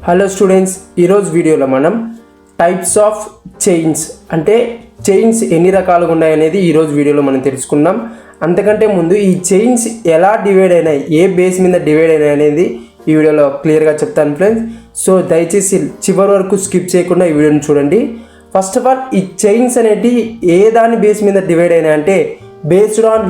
Hello students, ఈరోజు వీడియోలో మనం టైప్స్ ఆఫ్ చైన్స్ అంటే చైన్స్ ఎన్ని రకాలుగా ఉన్నాయనేది ఈరోజు వీడియోలో మనం తెలుసుకుందాం. అంతకంటే ముందు ఈ చైన్స్ ఎలా డివైడ్ అయినాయి, ఏ బేస్ మీద డివైడ్ అయినాయి అనేది ఈ వీడియోలో క్లియర్గా చెప్తాను ఫ్రెండ్స్. సో దయచేసి చివరి వరకు స్కిప్ చేయకుండా ఈ వీడియోని చూడండి. ఫస్ట్ ఆఫ్ ఆల్, ఈ చైన్స్ అనేవి ఏ దాని బేస్ మీద డివైడ్ అయినాయి అంటే బేస్డ్ ఆన్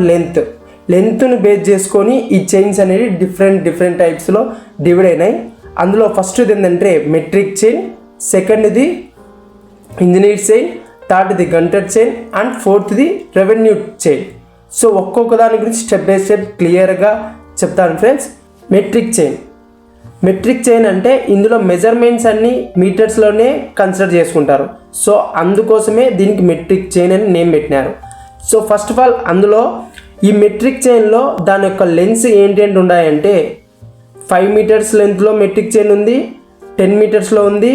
లెంత్ను బేస్ చేసుకొని ఈ చైన్స్ అనేవి డిఫరెంట్ టైప్స్లో డివైడ్ అయినాయి. అందులో ఫస్ట్ది ఏంటంటే మెట్రిక్ చైన్, సెకండ్ది ఇంజనీర్ చైన్, థర్డ్ది గంటర్ చైన్ అండ్ ఫోర్త్ది రెవెన్యూ చైన్. సో ఒక్కొక్క దాని గురించి స్టెప్ బై స్టెప్ క్లియర్గా చెప్తాను ఫ్రెండ్స్. మెట్రిక్ చైన్ అంటే ఇందులో మెజర్మెంట్స్ అన్నీ మీటర్స్లోనే కన్సిడర్ చేసుకుంటారు. సో అందుకోసమే దీనికి మెట్రిక్ చైన్ అని నేమ్ పెట్టినారు. సో ఫస్ట్ ఆఫ్ ఆల్, అందులో ఈ మెట్రిక్ చైన్లో దాని యొక్క లెన్స్ ఏంటి ఉన్నాయంటే 5 మీటర్స్ లెంత్లో మెట్రిక్ చైన్ ఉంది, 10 మీటర్స్లో ఉంది,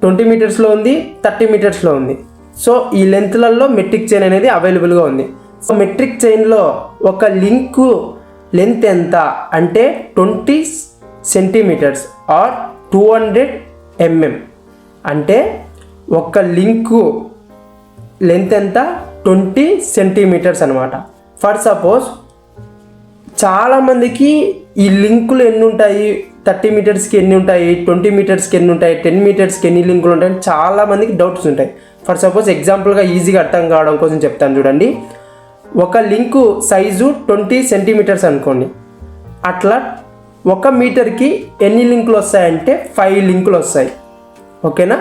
20 మీటర్స్లో ఉంది, 30 మీటర్స్లో ఉంది. సో ఈ లెంత్లలో మెట్రిక్ చైన్ అనేది అవైలబుల్గా ఉంది. సో మెట్రిక్ చైన్లో ఒక లింకు లెంత్ ఎంత అంటే 20 సెంటీమీటర్స్ ఆర్ 200 mm. అంటే ఒక లింకు లెంత్ ఎంత 20 సెంటీమీటర్స్ అనమాట. ఫర్ సపోజ్ చాలామందికి ఈ లింకులు ఎన్ని ఉంటాయి, 30 మీటర్స్కి ఎన్ని ఉంటాయి, 20 మీటర్స్కి ఎన్ని ఉంటాయి, 10 మీటర్స్కి ఎన్ని లింకులు ఉంటాయని చాలామందికి డౌట్స్ ఉంటాయి. ఫర్ సపోజ్ ఎగ్జాంపుల్గా ఈజీగా అర్థం కావడం కోసం చెప్తాను చూడండి. ఒక లింకు సైజు 20 సెంటీమీటర్స్ అనుకోండి. అట్లా 1 మీటర్కి ఎన్ని లింకులు వస్తాయంటే 5 లింకులు వస్తాయి. ఓకేనా?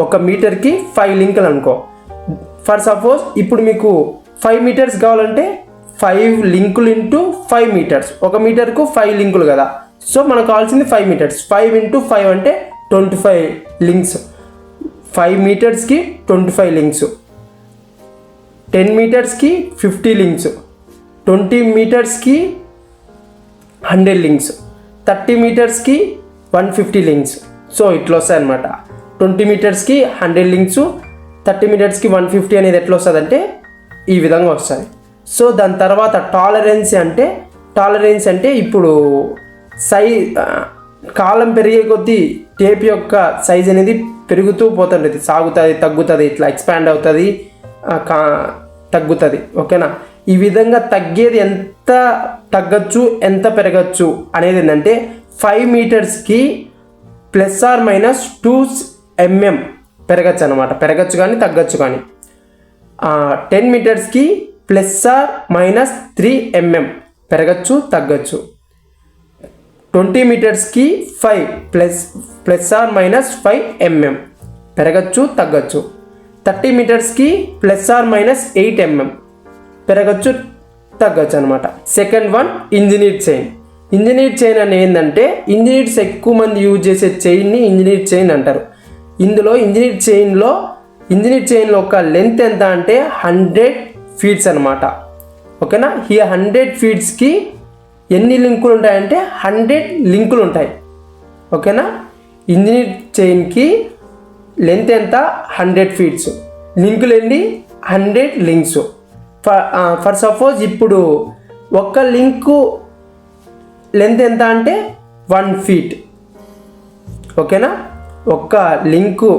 1 మీటర్కి 5 లింకులు అనుకో. ఫర్ సపోజ్ ఇప్పుడు మీకు 5 మీటర్స్ కావాలంటే 5 లింకులు ఇంటూ 5 మీటర్స్. 1 మీటర్కు 5 లింకులు కదా. సో మనకు కావాల్సింది 5 మీటర్స్. 5 ఇంటూ 5 అంటే 25 links. 5 మీటర్స్కి 25 links, 10 మీటర్స్కి 50 links, 20 మీటర్స్కి 100 links, 30 మీటర్స్కి 150 links. So ఇట్లా వస్తాయి అనమాట. 20 మీటర్స్కి 100 లింక్స్, 30 మీటర్స్కి 150 అనేది ఎట్లా వస్తుంది అంటే ఈ విధంగా వస్తుంది. సో దాని తర్వాత టాలరెన్స్ అంటే ఇప్పుడు కాలం పెరిగే కొద్దీ టేప్ యొక్క సైజ్ అనేది పెరుగుతూ పోతుంటుంది, సాగుతుంది, తగ్గుతుంది, ఇట్లా ఎక్స్పాండ్ అవుతుంది, తగ్గుతుంది. ఓకేనా? ఈ విధంగా తగ్గేది ఎంత తగ్గచ్చు, ఎంత పెరగచ్చు అనేది ఏంటంటే 5 మీటర్స్కి ±2 mm పెరగచ్చు అనమాట. పెరగచ్చు కానీ తగ్గచ్చు కానీ. 10 మీటర్స్కి ±3 mm పెరగచ్చు తగ్గచ్చు. 20 మీటర్స్కి 5 ±5 mm పెరగచ్చు తగ్గచ్చు. 30 మీటర్స్కి ±8 mm పెరగచ్చు తగ్గచ్చు అనమాట. Second one engineer chain. Engineer chain అని ఏంటంటే ఇంజనీర్స్ ఎక్కువ మంది యూజ్ చేసే చైన్ని ఇంజనీర్ చైన్ అంటారు. ఇందులో ఇంజనీర్ చైన్లో ఒక లెంత్ ఎంత అంటే 100 ఫీట్స్ అనమాట. ఓకేనా? ఈ 100 ఫీట్స్కి ఎన్ని లింకులు ఉంటాయంటే 100 లింకులు ఉంటాయి. ఓకేనా? ఇంజనీర్ చైన్కి లెంత్ ఎంత 100 ఫీట్స్, లింకులు ఎన్ని 100 లింక్స్. ఫర్ సపోజ్ ఇప్పుడు ఒక లింకు లెంత్ ఎంత అంటే 1 ఫీట్. ఓకేనా? ఒక లింకు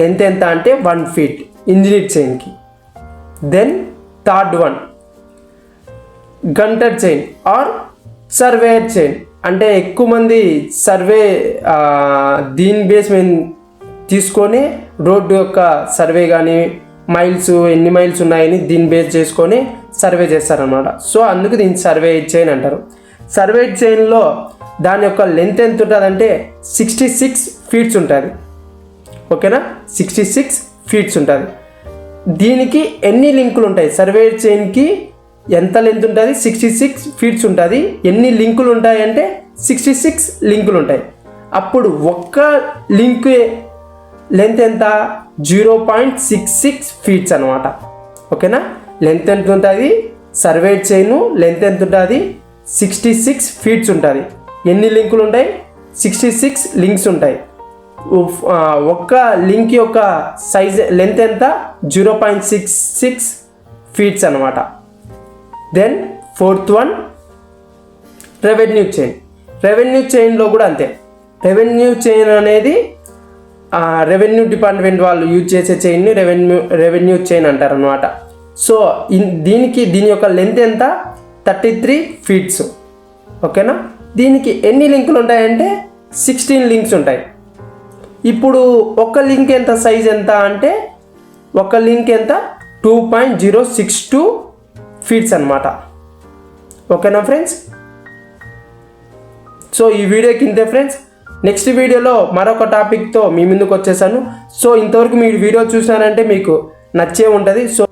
లెంత్ ఎంత అంటే 1 ఫీట్ ఇంజనీర్ చైన్కి. Then third one Gunter chain or surveyor chain. అంటే ఎక్కువ మంది దీని బేస్ మీద తీసుకొని రోడ్డు యొక్క సర్వే కానీ మైల్స్ ఎన్ని మైల్స్ ఉన్నాయని దీన్ని బేస్ చేసుకొని సర్వే చేస్తారనమాట. సో అందుకు దీన్ని సర్వేయర్ చైన్ అంటారు. సర్వేయర్ చైన్లో దాని యొక్క లెంత్ ఎంత ఉంటుంది అంటే 66 ఫీట్స్ ఉంటుంది. ఓకేనా? 66 ఫీట్స్ ఉంటుంది. దీనికి ఎన్ని లింకులు ఉంటాయి? సర్వేయర్ చైన్కి ఎంత లెంత్ ఉంటుంది? 66 ఫీట్స్ ఉంటుంది. ఎన్ని లింకులు ఉంటాయి అంటే 66 లింకులు ఉంటాయి. అప్పుడు ఒక్క లింక్ లెంత్ ఎంత 0.66 ఫీట్స్ అనమాట. ఓకేనా? లెంత్ ఎంత ఉంటుంది? సర్వేయర్ చైన్ లెంత్ ఎంత ఉంటుంది? 66 ఫీట్స్ ఉంటుంది. ఎన్ని లింకులు ఉంటాయి? 66 లింక్స్ ఉంటాయి. ఒక్క లింక్ యొక్క సైజ్ లెంత్ ఎంత 0.66 ఫీట్స్ అనమాట. Then fourth one revenue chain. Revenue చైన్లో కూడా అంతే. రెవెన్యూ చైన్ అనేది రెవెన్యూ డిపార్ట్మెంట్ వాళ్ళు యూజ్ చేసే చైన్ని రెవెన్యూ చైన్ అంటారు అనమాట. సో దీని యొక్క లెంత్ ఎంత? 33 feet. ఓకేనా. దీనికి ఎన్ని లింకులు ఉంటాయంటే 16 లింక్స్ ఉంటాయి. ఇప్పుడు ఒక లింక్ ఎంత సైజ్ ఎంత అంటే ఒక లింక్ ఎంత 2.062 feet అనమాట. ఓకేనా ఫ్రెండ్స్. సో ఈ వీడియోకి ఇంతే ఫ్రెండ్స్. నెక్స్ట్ వీడియోలో మరొక టాపిక్తో మీ ముందుకు వచ్చేసాను. సో ఇంతవరకు మీరు వీడియో చూసారంటే మీకు నచ్చే ఉంటుంది. సో